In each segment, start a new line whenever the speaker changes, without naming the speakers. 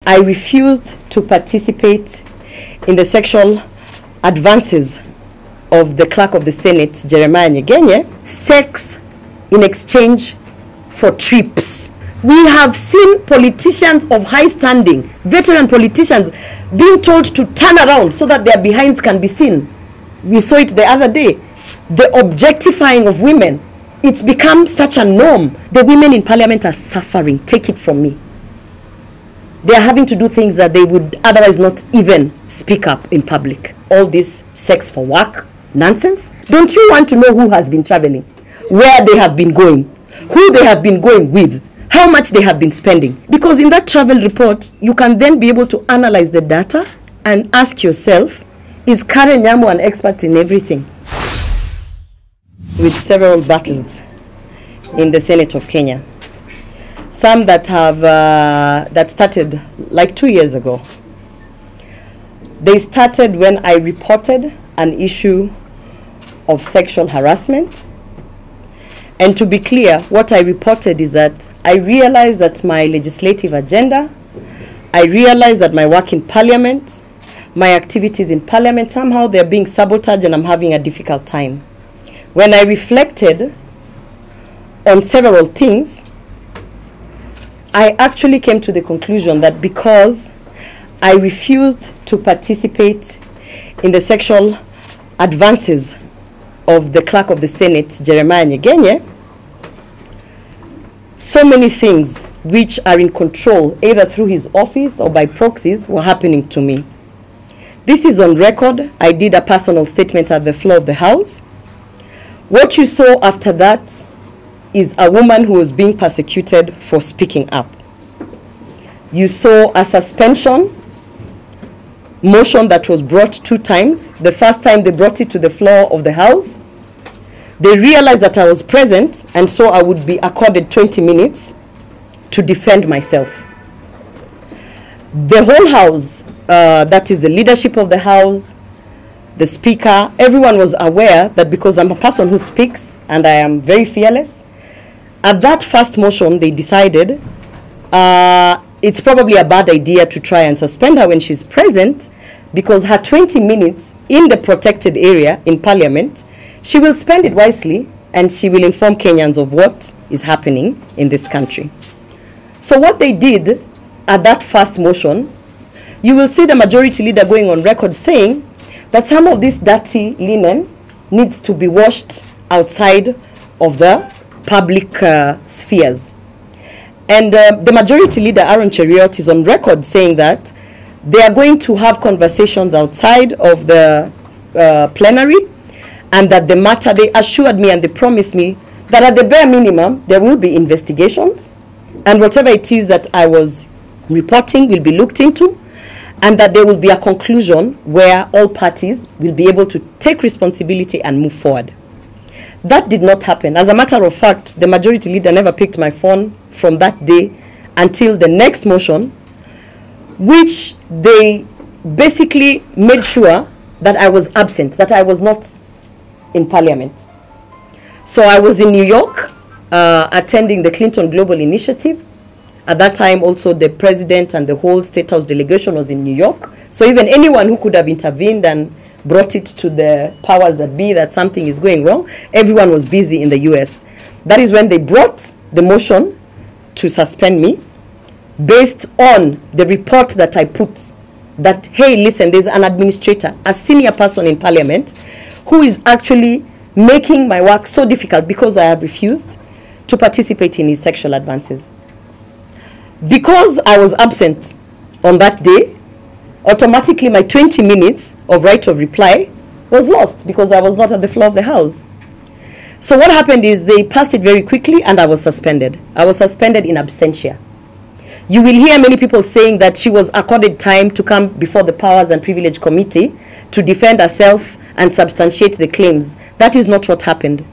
I refused to participate in the sexual advances of the clerk of the Senate, Jeremiah Nyegenye, sex in exchange for trips. We have seen politicians of high standing, veteran politicians, being told to turn around so that their behinds can be seen. We saw it the other day. The objectifying of women, it's become such a norm. The women in parliament are suffering, take it from me. They are having to do things that they would otherwise not even speak up in public. All this sex for work nonsense. Don't you want to know who has been traveling, where they have been going, who they have been going with, how much they have been spending? Because in that travel report, you can then be able to analyze the data and ask yourself, is Karen Nyamu an expert in everything? With several battles in the Senate of Kenya. Some that have that started like 2 years ago. They started when I reported an issue of sexual harassment. And to be clear, what I reported is that I realized that my legislative agenda, I realized that my work in parliament, my activities in parliament, somehow they're being sabotaged and I'm having a difficult time. When I reflected on several things, I actually came to the conclusion that because I refused to participate in the sexual advances of the clerk of the Senate, Jeremiah Nyegenye, so many things which are in control, either through his office or by proxies, were happening to me. This is on record. I did a personal statement at the floor of the House. What you saw after that is a woman who was being persecuted for speaking up. You saw a suspension motion that was brought 2 times. The first time they brought it to the floor of the House, they realized that I was present, and so I would be accorded 20 minutes to defend myself. The whole House, that is the leadership of the House, the Speaker, everyone was aware that because I'm a person who speaks and I am very fearless, at that first motion they decided it's probably a bad idea to try and suspend her when she's present, because her 20 minutes in the protected area in Parliament, she will spend it wisely and she will inform Kenyans of what is happening in this country. So what they did at that first motion, you will see the majority leader going on record saying that some of this dirty linen needs to be washed outside of the public spheres. And the majority leader, Aaron Cheriot, is on record saying that they are going to have conversations outside of the plenary, and that the matter, they assured me and they promised me that at the bare minimum, there will be investigations, and whatever it is that I was reporting will be looked into, and that there will be a conclusion where all parties will be able to take responsibility and move forward. That did not happen. As a matter of fact, the majority leader never picked my phone from that day until the next motion, which they basically made sure that I was absent, that I was not in Parliament. So I was in New York attending the Clinton Global Initiative. At that time, also the president and the whole State House delegation was in New York. So even anyone who could have intervened and brought it to the powers that be that something is going wrong, everyone was busy in the US. That is when they brought the motion to suspend me based on the report that I put, that, hey, listen, there's an administrator, a senior person in Parliament, who is actually making my work so difficult because I have refused to participate in his sexual advances. Because I was absent on that day, automatically my 20 minutes of right of reply was lost because I was not at the floor of the House. So what happened is they passed it very quickly and I was suspended. I was suspended in absentia. You will hear many people saying that she was accorded time to come before the Powers and Privilege Committee to defend herself and substantiate the claims. That is not what happened.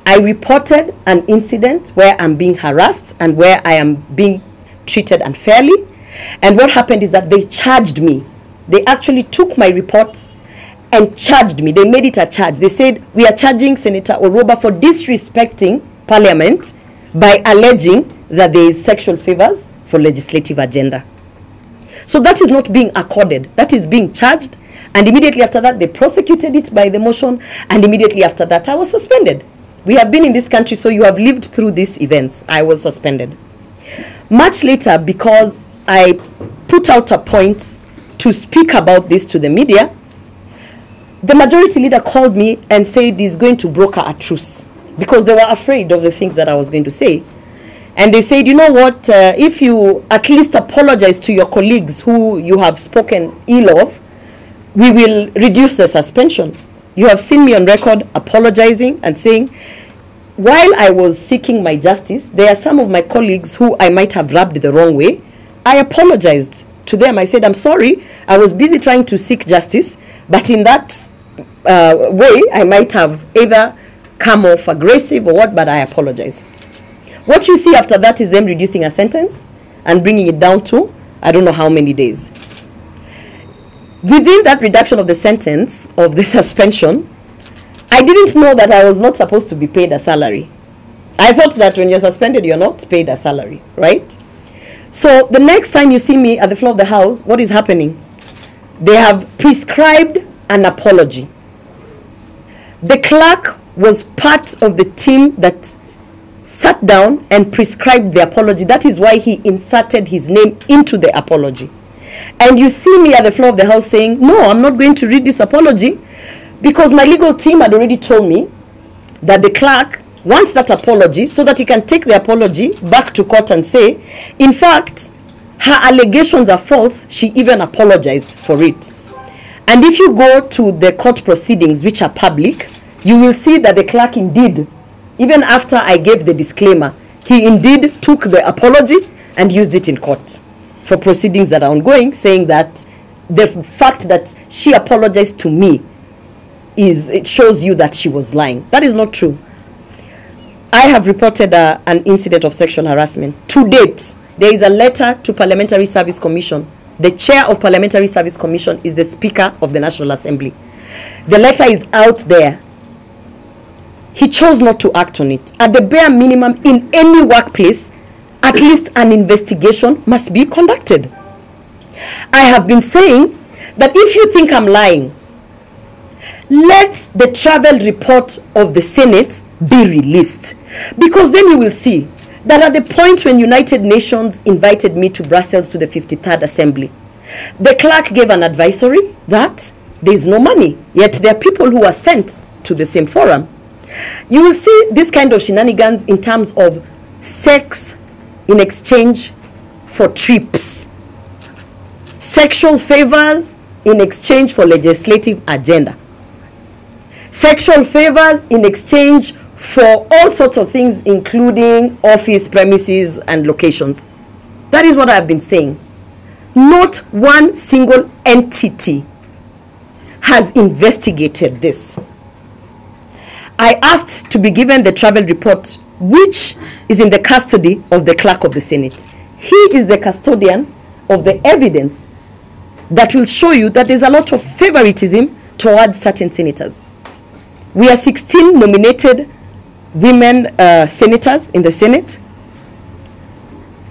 I reported an incident where I'm being harassed and where I am being treated unfairly. And what happened is that they charged me. They actually took my report and charged me. They made it a charge. They said, we are charging Senator Orwoba for disrespecting Parliament by alleging that there is sexual favors for legislative agenda. So that is not being accorded. That is being charged. And immediately after that, they prosecuted it by the motion. And immediately after that, I was suspended. We have been in this country, so you have lived through these events. I was suspended. Much later, because I put out a point to speak about this to the media, the majority leader called me and said he's going to broker a truce, because they were afraid of the things that I was going to say. And they said, you know what, if you at least apologize to your colleagues who you have spoken ill of, we will reduce the suspension. You have seen me on record apologizing and saying, while I was seeking my justice, there are some of my colleagues who I might have rubbed the wrong way. I apologized to them. I said, I'm sorry, I was busy trying to seek justice, but in that way, I might have either come off aggressive or what, but I apologize. What you see after that is them reducing a sentence and bringing it down to, I don't know how many days. Within that reduction of the sentence, of the suspension, I didn't know that I was not supposed to be paid a salary. I thought that when you're suspended, you're not paid a salary, right? So the next time you see me at the floor of the House, what is happening? They have prescribed an apology. The clerk was part of the team that sat down and prescribed the apology. That is why he inserted his name into the apology. And you see me at the floor of the House saying, no, I'm not going to read this apology, because my legal team had already told me that the clerk wants that apology so that he can take the apology back to court and say, in fact, her allegations are false. She even apologized for it. And if you go to the court proceedings, which are public, you will see that the clerk indeed, even after I gave the disclaimer, he indeed took the apology and used it in court for proceedings that are ongoing, saying that the fact that she apologized to me it shows you that she was lying. That is not true. I have reported an incident of sexual harassment. To date, there is a letter to Parliamentary Service Commission. The chair of Parliamentary Service Commission is the Speaker of the National Assembly. The letter is out there. He chose not to act on it. At the bare minimum, in any workplace, at least an investigation must be conducted. I have been saying that if you think I'm lying, let the travel report of the Senate be released, because then you will see that at the point when United Nations invited me to Brussels to the 53rd Assembly, the clerk gave an advisory that there is no money, yet there are people who are sent to the same forum. You will see this kind of shenanigans in terms of sex in exchange for trips, sexual favors in exchange for legislative agenda, sexual favors in exchange for all sorts of things, including office premises and locations. That is what I've been saying. Not one single entity has investigated this. I asked to be given the travel report, which is in the custody of the clerk of the Senate. He is the custodian of the evidence that will show you that there's a lot of favoritism towards certain senators. We are 16 nominated women senators in the Senate.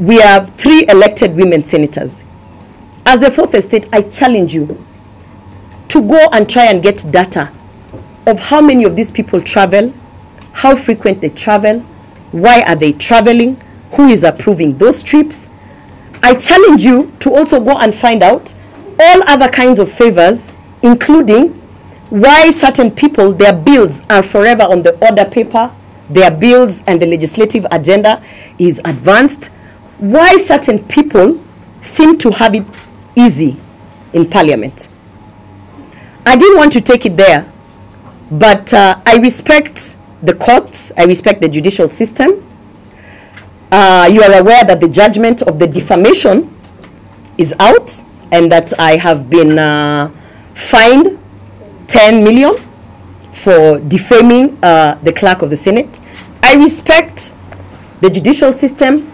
We have 3 elected women senators. As the fourth estate, I challenge you to go and try and get data of how many of these people travel, how frequent they travel, why are they traveling, who is approving those trips. I challenge you to also go and find out all other kinds of favors, including why certain people, their bills are forever on the order paper, their bills and the legislative agenda is advanced, why certain people seem to have it easy in Parliament. I didn't want to take it there, but I respect the courts, I respect the judicial system. You are aware that the judgment of the defamation is out and that I have been fined 10 million for defaming the clerk of the Senate. I respect the judicial system.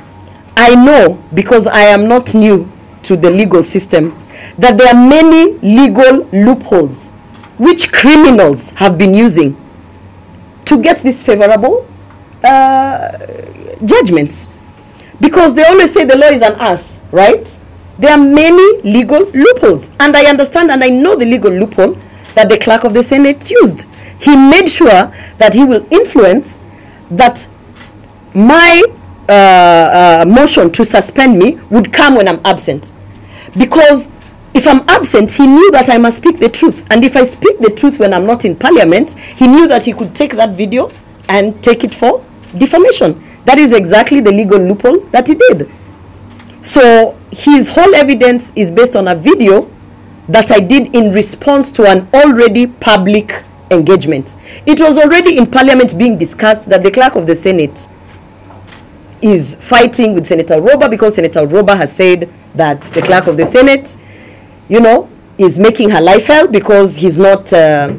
I know, because I am not new to the legal system, that there are many legal loopholes which criminals have been using to get these favorable judgments. Because they always say the law is an ass, right? There are many legal loopholes, and I understand and I know the legal loophole that the clerk of the Senate used. He made sure that he will influence that my motion to suspend me would come when I'm absent. Because if I'm absent, he knew that I must speak the truth. And if I speak the truth when I'm not in parliament, he knew that he could take that video and take it for defamation. That is exactly the legal loophole that he did. So his whole evidence is based on a video that I did in response to an already public engagement. It was already in parliament being discussed that the clerk of the Senate is fighting with Senator Orwoba because Senator Orwoba has said that the clerk of the Senate, you know, is making her life hell because he's not, I'm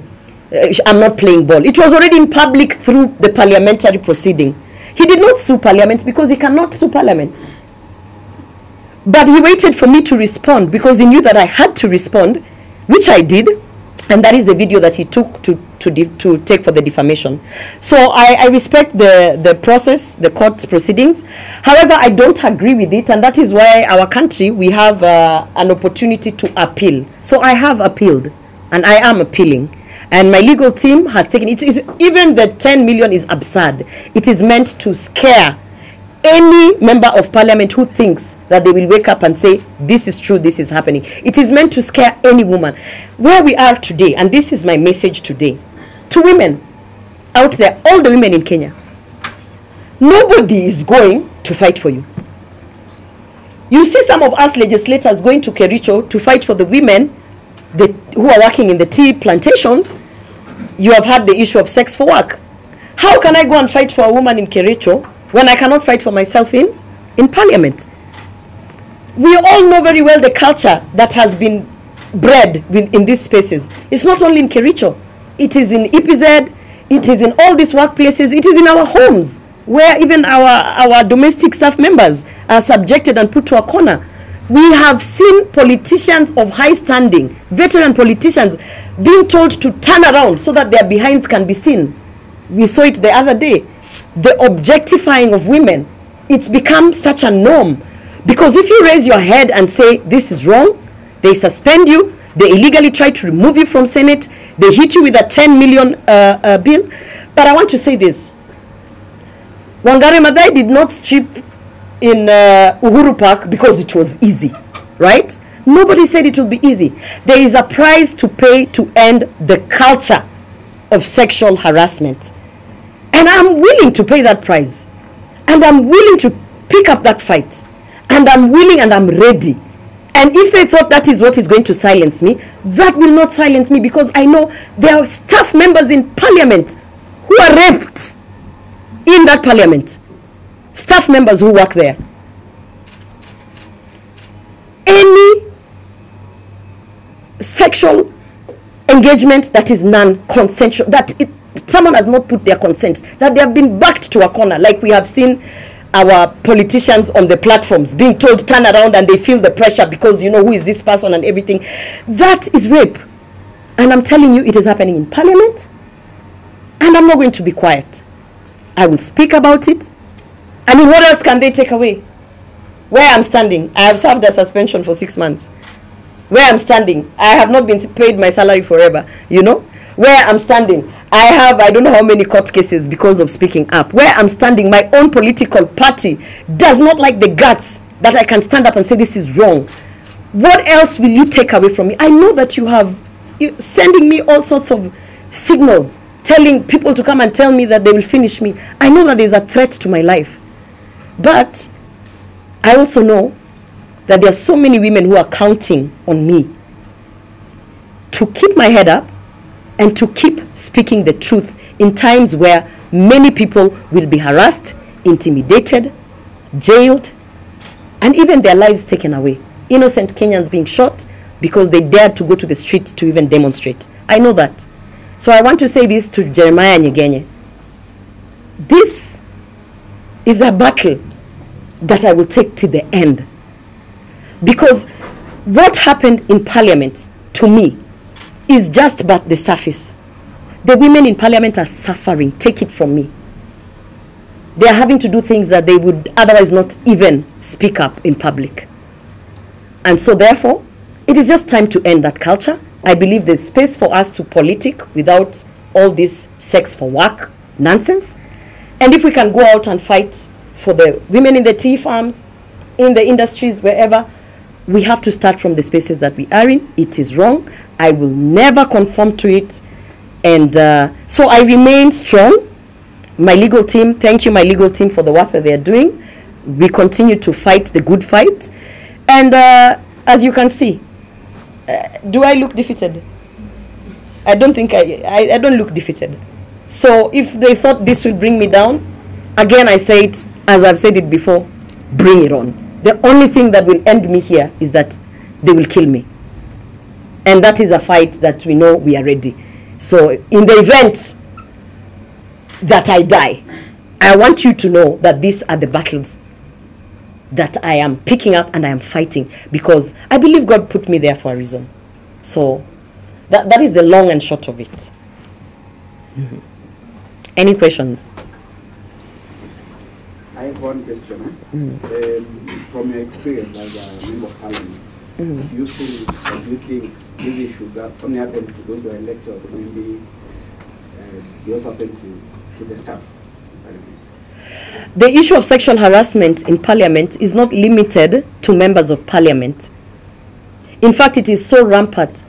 not playing ball. It was already in public through the parliamentary proceeding. He did not sue parliament because he cannot sue parliament. But he waited for me to respond because he knew that I had to respond, which I did. And that is the video that he took to take for the defamation. So I respect the process, the court proceedings. However, I don't agree with it. And that is why our country, we have an opportunity to appeal. So I have appealed and I am appealing. And my legal team has taken it. Even the 10 million is absurd. It is meant to scare any member of parliament who thinks that they will wake up and say, this is true, this is happening. It is meant to scare any woman. Where we are today, and this is my message today, to women out there, all the women in Kenya, nobody is going to fight for you. You see some of us legislators going to Kericho to fight for the women who are working in the tea plantations. You have had the issue of sex for work. How can I go and fight for a woman in Kericho when I cannot fight for myself in parliament? We all know very well the culture that has been bred in these spaces. It's not only in Kericho. It is in EPZ. It is in all these workplaces. It is in our homes, where even our domestic staff members are subjected and put to a corner. We have seen politicians of high standing, veteran politicians, being told to turn around so that their behinds can be seen. We saw it the other day. The objectifying of women. It's become such a norm. Because if you raise your head and say, this is wrong, they suspend you, they illegally try to remove you from Senate, they hit you with a 10 million bill. But I want to say this. Wangari Maathai did not strip in Uhuru Park because it was easy, right? Nobody said it would be easy. There is a price to pay to end the culture of sexual harassment. And I'm willing to pay that price. And I'm willing to pick up that fight. And I'm willing and I'm ready. And if they thought that is what is going to silence me, that will not silence me, because I know there are staff members in parliament who are raped in that parliament. Staff members who work there. Any sexual engagement that is non-consensual, that someone has not put their consent, that they have been backed to a corner, like we have seen our politicians on the platforms being told turn around, and they feel the pressure because you know who is this person and everything. That is rape. And I'm telling you, it is happening in parliament. And I'm not going to be quiet. I will speak about it. I mean, what else can they take away? Where I'm standing, I have served a suspension for 6 months. Where I'm standing, I have not been paid my salary forever, you know. Where I'm standing, I don't know how many court cases because of speaking up. Where I'm standing, my own political party does not like the guts that I can stand up and say this is wrong. What else will you take away from me? I know that you have sending me all sorts of signals, telling people to come and tell me that they will finish me. I know that there's a threat to my life. But I also know that there are so many women who are counting on me to keep my head up and to keep speaking the truth in times where many people will be harassed, intimidated, jailed, and even their lives taken away. Innocent Kenyans being shot because they dared to go to the street to even demonstrate. I know that. So I want to say this to Jeremiah Nyegenye. This is a battle that I will take to the end. Because what happened in parliament, to me, is just but the surface. The women in parliament are suffering. Take it from me. They are having to do things that they would otherwise not even speak up in public. And so therefore, it is just time to end that culture. I believe there's space for us to politic without all this sex for work nonsense. And if we can go out and fight for the women in the tea farms, in the industries, wherever, we have to start from the spaces that we are in. It is wrong. I will never conform to it. And so I remain strong. My legal team, thank you, my legal team, for the work that they are doing. We continue to fight the good fight. And as you can see, do I look defeated? I don't think I don't look defeated. So if they thought this would bring me down, again I say it, as I've said it before, bring it on. The only thing that will end me here is that they will kill me. And that is a fight that we know we are ready. So in the event that I die, I want you to know that these are the battles that I am picking up and I am fighting, because I believe God put me there for a reason. So that is the long and short of it. Mm-hmm. Any questions?
I have one question. From your experience as a member of parliament, do you think these issues are only happen to those who are elected, or maybe they also happen to the staff?
The issue of sexual harassment in parliament is not limited to members of parliament. In fact, it is so rampant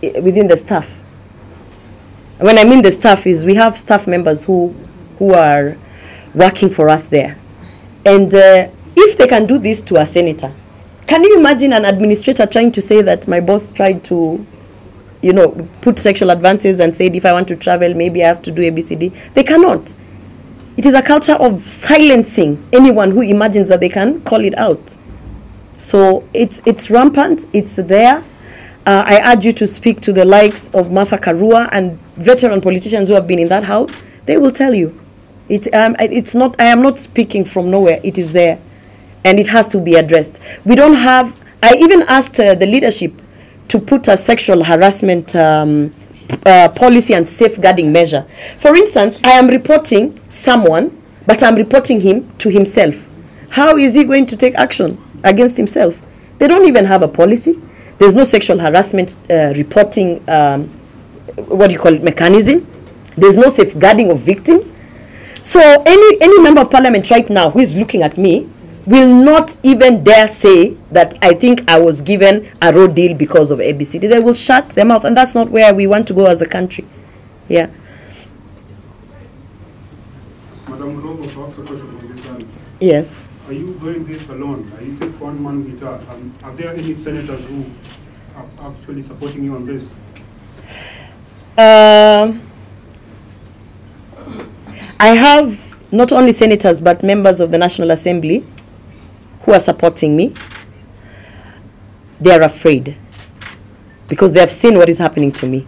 within the staff. When I mean the staff, is we have staff members who are working for us there. And if they can do this to a senator, can you imagine an administrator trying to say that my boss tried to, you know, put sexual advances and said if I want to travel, maybe I have to do ABCD? They cannot. It is a culture of silencing anyone who imagines that they can call it out. So it's rampant, it's there. I urge you to speak to the likes of Martha Karua and veteran politicians who have been in that house. They will tell you. It's not, I am not speaking from nowhere, it is there. And it has to be addressed. We don't have, I even asked the leadership to put a sexual harassment policy and safeguarding measure. For instance, I am reporting someone, but I'm reporting him to himself. How is he going to take action against himself? They don't even have a policy. There's no sexual harassment reporting, what do you call it, mechanism. There's no safeguarding of victims. So any member of parliament right now who is looking at me will not even dare say that I think I was given a road deal because of ABCD. They will shut their mouth, and that's not where we want to go as a country. Yeah.
Madam Orwoba, perhaps a question from this one.
Yes.
Are you doing this alone? Are you think one-man guitar? Are there any senators who are actually supporting you on this?
I have not only senators but members of the National Assembly who are supporting me. They are afraid because they have seen what is happening to me.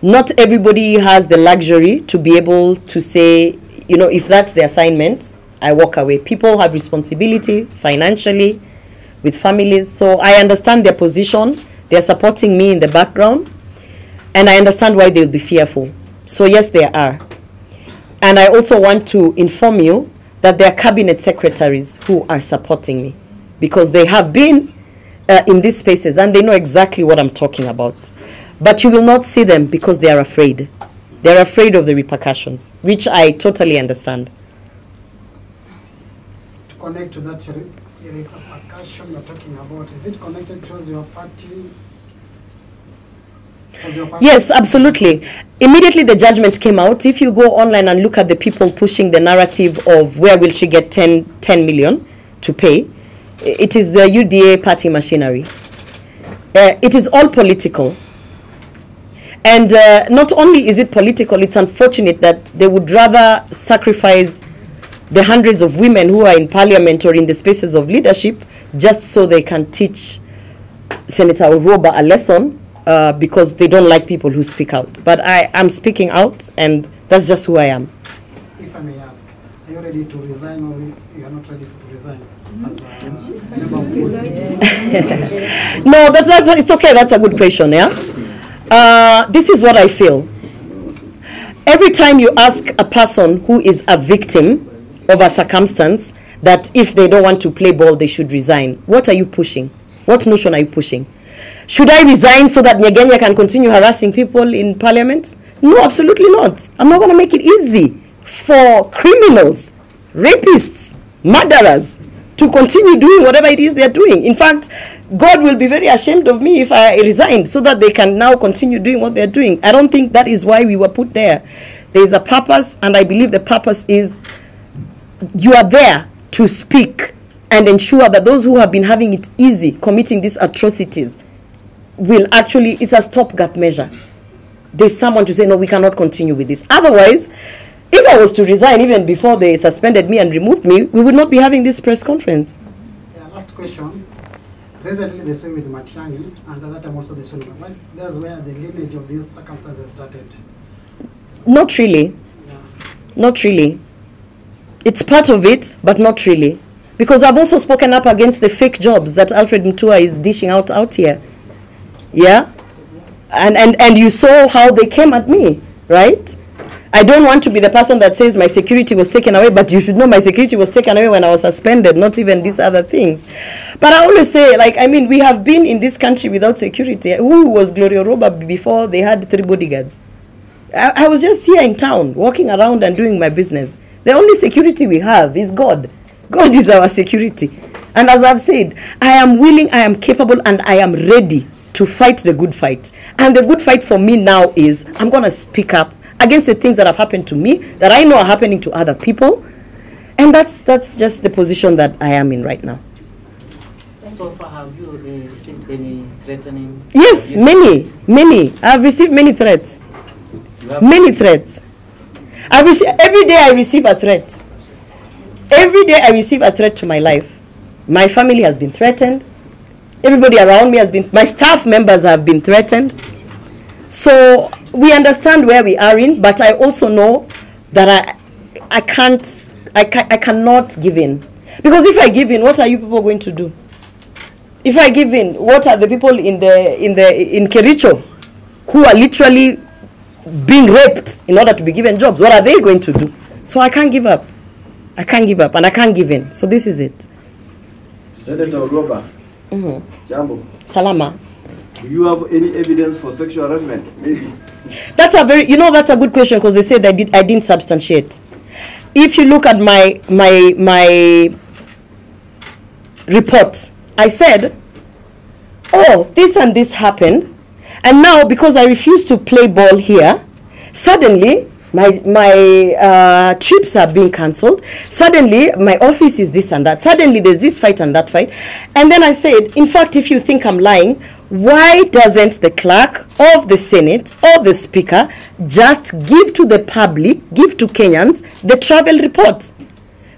Not everybody has the luxury to be able to say, you know, if that's the assignment, I walk away. People have responsibility financially with families. So I understand their position. They're supporting me in the background. And I understand why they'll be fearful. So yes, there are. And I also want to inform you that there are cabinet secretaries who are supporting me because they have been in these spaces and they know exactly what I'm talking about. But you will not see them because they are afraid. They're afraid of the repercussions, which I totally understand.
To connect to that repercussion you're talking about, is it connected towards your party?
Yes, absolutely. Immediately the judgment came out. If you go online and look at the people pushing the narrative of where will she get 10 million to pay, it is the UDA party machinery. It is all political. And not only is it political, it's unfortunate that they would rather sacrifice the hundreds of women who are in parliament or in the spaces of leadership just so they can teach Senator Orwoba a lesson. Because they don't like people who speak out. But I am speaking out, and that's just who I am.
If I may ask, are you ready to resign, or you are not ready to resign? As a member of
No, it's okay. That's a good question, yeah? This is what I feel. Every time you ask a person who is a victim of a circumstance that if they don't want to play ball, they should resign, what are you pushing? What notion are you pushing? Should I resign so that Nyegenya can continue harassing people in parliament? No, absolutely not. I'm not going to make it easy for criminals, rapists, murderers to continue doing whatever it is they're doing. In fact, God will be very ashamed of me if I resigned so that they can now continue doing what they're doing. I don't think that is why we were put there. There is a purpose, and I believe the purpose is you are there to speak and ensure that those who have been having it easy, committing these atrocities, will actually, it's a stopgap measure. There's someone to say, no, we cannot continue with this. Otherwise, if I was to resign even before they suspended me and removed me, we would not be having this press conference.
Yeah, last question. Recently they saw with Matiang'i, and at that time also they saw with Matiang'i. That's where the lineage of these circumstances started.
Not really.
Yeah.
Not really. It's part of it, but not really. Because I've also spoken up against the fake jobs that Alfred Mutua is dishing out here. Yeah? And you saw how they came at me, right? I don't want to be the person that says my security was taken away, but you should know my security was taken away when I was suspended, not even these other things. But I always say, like, I mean, we have been in this country without security. Who was Gloria Orwoba before they had 3 bodyguards? I was just here in town, walking around and doing my business. The only security we have is God. God is our security. And as I've said, I am willing, I am capable, and I am ready to fight the good fight. And the good fight for me now is I'm going to speak up against the things that have happened to me, that I know are happening to other people. And that's just the position that I am in right now.
So far, have you received any threatening?
Yes, many. I've received many threats. Many threats. Every day I receive a threat. Every day I receive a threat to my life. My family has been threatened. Everybody around me has been, my staff members have been threatened. So we understand where we are in, but I also know that I cannot give in. Because if I give in, what are you people going to do? If I give in, what are the people in Kericho who are literally being raped in order to be given jobs? What are they going to do? So I can't give up. I can't give up and I can't give in. So this is it.
Senator Orwoba, Jambo.
Salama.
Do you have any evidence for sexual harassment? Maybe.
That's a very, that's a good question, because they said I didn't substantiate. If you look at my report, I said, oh, this and this happened, and now because I refuse to play ball here, suddenly my trips are being cancelled. Suddenly my office is this and that. Suddenly there's this fight and that fight. And then I said, in fact, if you think I'm lying, why doesn't the clerk of the Senate or the Speaker just give to the public, give to Kenyans, the travel report?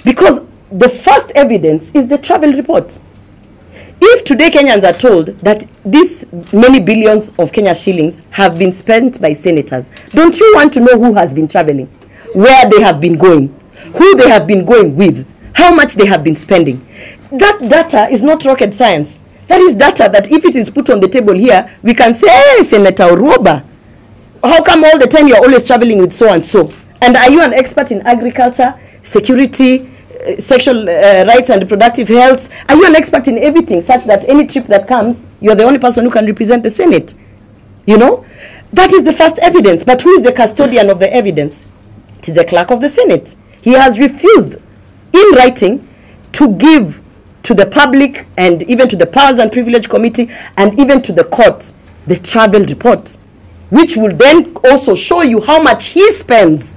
Because the first evidence is the travel report. If today Kenyans are told that these many billions of Kenya shillings have been spent by senators, don't you want to know who has been traveling, where they have been going, who they have been going with, how much they have been spending? That data is not rocket science. That is data that if it is put on the table here, we can say, hey, Senator Orwoba, how come all the time you're always traveling with so-and-so? And are you an expert in agriculture, security, sexual rights and reproductive health? Are you an expert in everything such that any trip that comes, you're the only person who can represent the Senate? That is the first evidence. But who is the custodian of the evidence? It is the clerk of the Senate. He has refused in writing to give to the public and even to the Powers and Privilege Committee and even to the court the travel report, which will then also show you how much he spends,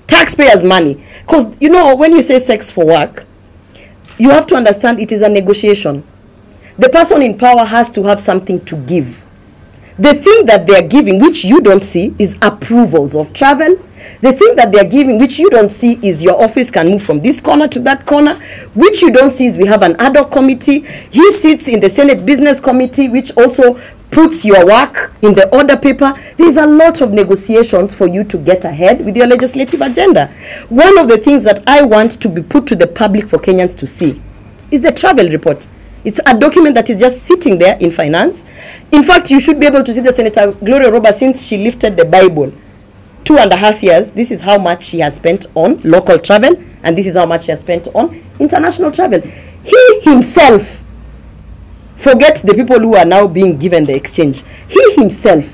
taxpayers' money. Because, when you say sex for work, you have to understand it is a negotiation. The person in power has to have something to give. The thing that they are giving, which you don't see, is approvals of travel. The thing that they are giving, which you don't see, is your office can move from this corner to that corner. Which you don't see is we have an ad hoc committee. He sits in the Senate Business Committee, which also puts your work in the order paper. There's a lot of negotiations for you to get ahead with your legislative agenda. One of the things that I want to be put to the public for Kenyans to see is the travel report. It's a document that is just sitting there in finance. In fact, you should be able to see that Senator Gloria Orwoba, since she lifted the Bible, 2.5 years, this is how much she has spent on local travel, and this is how much she has spent on international travel. He himself Forget the people who are now being given the exchange. He himself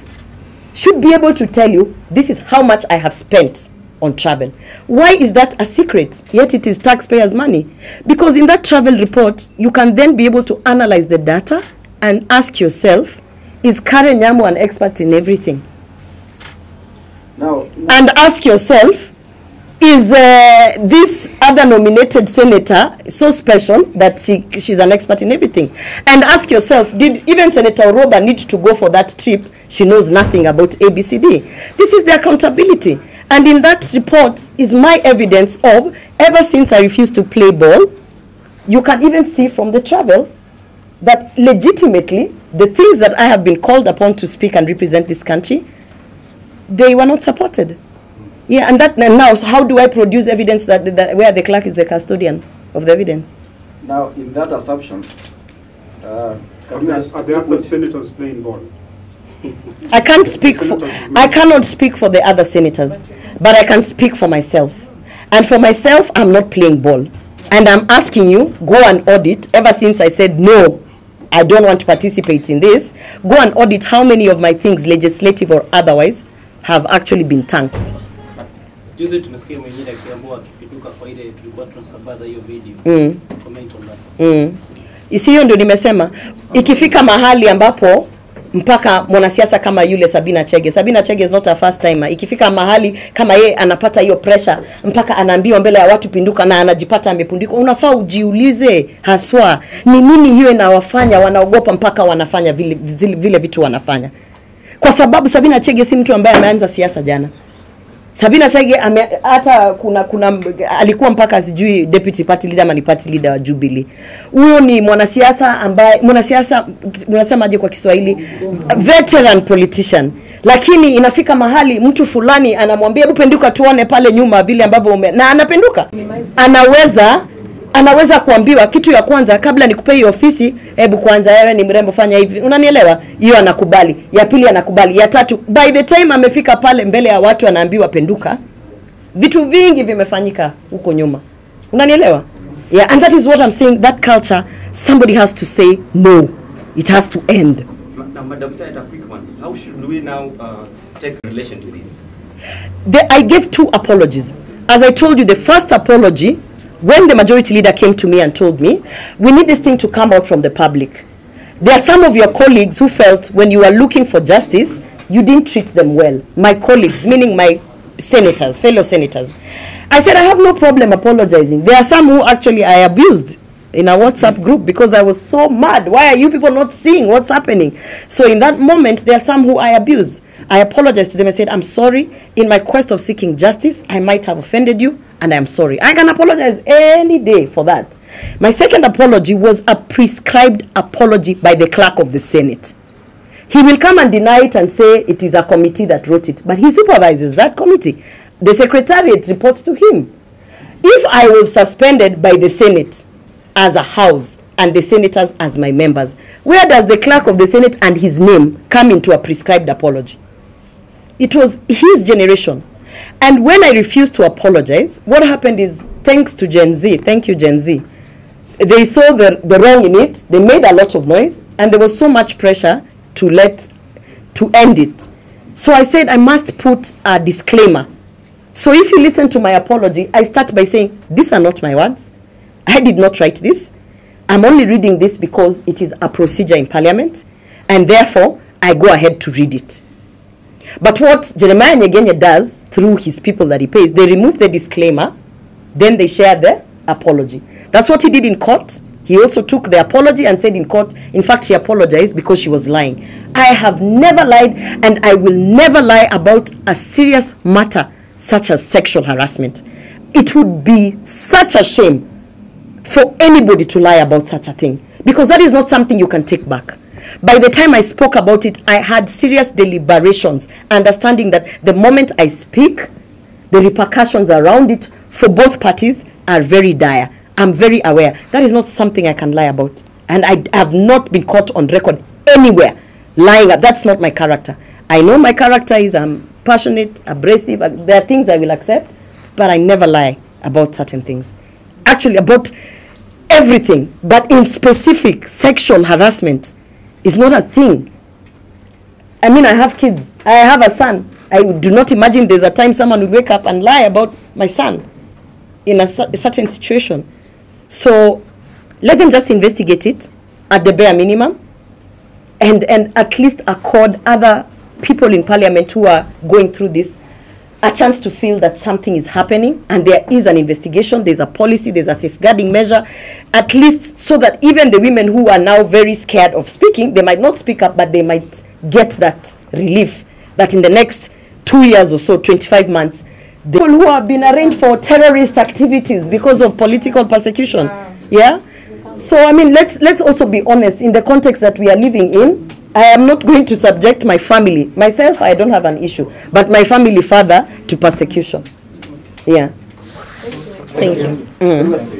should be able to tell you, this is how much I have spent on travel. Why is that a secret? Yet it is taxpayers' money. Because in that travel report, you can then be able to analyze the data and ask yourself, is Karen Nyamu an expert in everything?
Now,
and ask yourself, is this other nominated senator so special that she's an expert in everything? And ask yourself, did even Senator Orwoba need to go for that trip? She knows nothing about ABCD. This is the accountability. And in that report is my evidence of, ever since I refused to play ball, you can even see from the travel that legitimately the things that I have been called upon to speak and represent this country, they were not supported. Yeah, and that now, so how do I produce evidence that where the clerk is the custodian of the evidence?
now in that assumption,
Are there other senators playing ball?
I can't speak for, I cannot speak for the other senators, but I can speak for myself. And for myself, I'm not playing ball. And I'm asking you, go and audit, ever since I said no, I don't want to participate in this, go and audit how many of my things, legislative or otherwise, have actually been tanked.
Juzi tumesikia mwingine akiamua akipinduka kwa ile tulikuwa tunasambaza hiyo video. Comment on that.
Isiyo ndio nimesema, ikifika mahali ambapo mpaka mwanasiasa kama yule Sabina Chege is not a first timer. Ikifika mahali kama ye anapata hiyo pressure mpaka anaambiwa mbele ya watu pinduka na anajipata amepundika, unafaa ujiulize haswa ni nini hiyo inawafanya wanaogopa mpaka wanafanya vile vitu wanafanya. Kwa sababu Sabina Chege si mtu ambaye ameanza siasa jana. Sabina Chege hata kuna alikuwa mpaka sijui deputy party leader ama ni party leader wa Jubilee. Huyo ni mwanasiasa ambaye mnasemaje kwa Kiswahili, veteran politician. Lakini inafika mahali mtu fulani anamwambia hebu penduka tuone pale nyuma vile ambavyo na anapenduka. Anaweza kuambiwa kitu ya kwanza, kabla nikupe hiyo ofisi, hebu kwanza wewe ni mrembo fanya hivi. Unanielewa? Hiyo anakubali. Ya pili anakubali. Ya tatu, by the time amefika pale mbele ya watu anaambiwa penduka, vitu vingi vimefanyika huko nyuma. Unanielewa? Yeah, and that is what I'm saying, that culture, somebody has to say no. It has to end.
Now, Madam Senator, quick one. How should we now take relation to this?
I gave 2 apologies. As I told you, the first apology, when the majority leader came to me and told me, we need this thing to come out from the public. There are some of your colleagues who felt when you were looking for justice, you didn't treat them well. My colleagues, meaning my senators, fellow senators. I said, I have no problem apologizing. There are some who actually I abused in a WhatsApp group because I was so mad. Why are you people not seeing what's happening? So in that moment, there are some who I abused. I apologized to them and said, I'm sorry. In my quest of seeking justice, I might have offended you, and I'm sorry. I can apologize any day for that. My second apology was a prescribed apology by the clerk of the Senate. He will come and deny it and say it is a committee that wrote it, but he supervises that committee. The secretariat reports to him. If I was suspended by the Senate as a house and the senators as my members, where does the clerk of the Senate and his name come into a prescribed apology? It was his generation. And when I refused to apologize, what happened is, thanks to Gen Z, thank you Gen Z, they saw the wrong in it, they made a lot of noise, and there was so much pressure to end it. So I said I must put a disclaimer. So if you listen to my apology, I start by saying, these are not my words. I did not write this. I'm only reading this because it is a procedure in Parliament, and therefore I go ahead to read it. But what Jeremiah Nyegenye does through his people that he pays, they remove the disclaimer, then they share the apology. That's what he did in court. He also took the apology and said in court, in fact, she apologized because she was lying. I have never lied, and I will never lie about a serious matter such as sexual harassment. It would be such a shame for anybody to lie about such a thing, because that is not something you can take back. By the time I spoke about it, I had serious deliberations, understanding that the moment I speak, the repercussions around it for both parties are very dire. I'm very aware. That is not something I can lie about. And I have not been caught on record anywhere lying. That's not my character. I know my character is passionate, abrasive. There are things I will accept, but I never lie about certain things. Actually, about everything, but in specific, sexual harassment is not a thing. I mean, I have kids. I have a son. I do not imagine there's a time someone would wake up and lie about my son in a certain situation. So let them just investigate it at the bare minimum, and at least accord other people in parliament who are going through this a chance to feel that something is happening and there is an investigation, there's a policy, there's a safeguarding measure, at least so that even the women who are now very scared of speaking, they might not speak up, but they might get that relief that in the next 2 years or so, 25 months, the people who have been arraigned for terrorist activities because of political persecution. Yeah? So, I mean, let's also be honest in the context that we are living in. I am not going to subject my family. Myself, I don't have an issue. But my family further to persecution. Yeah. Thank you.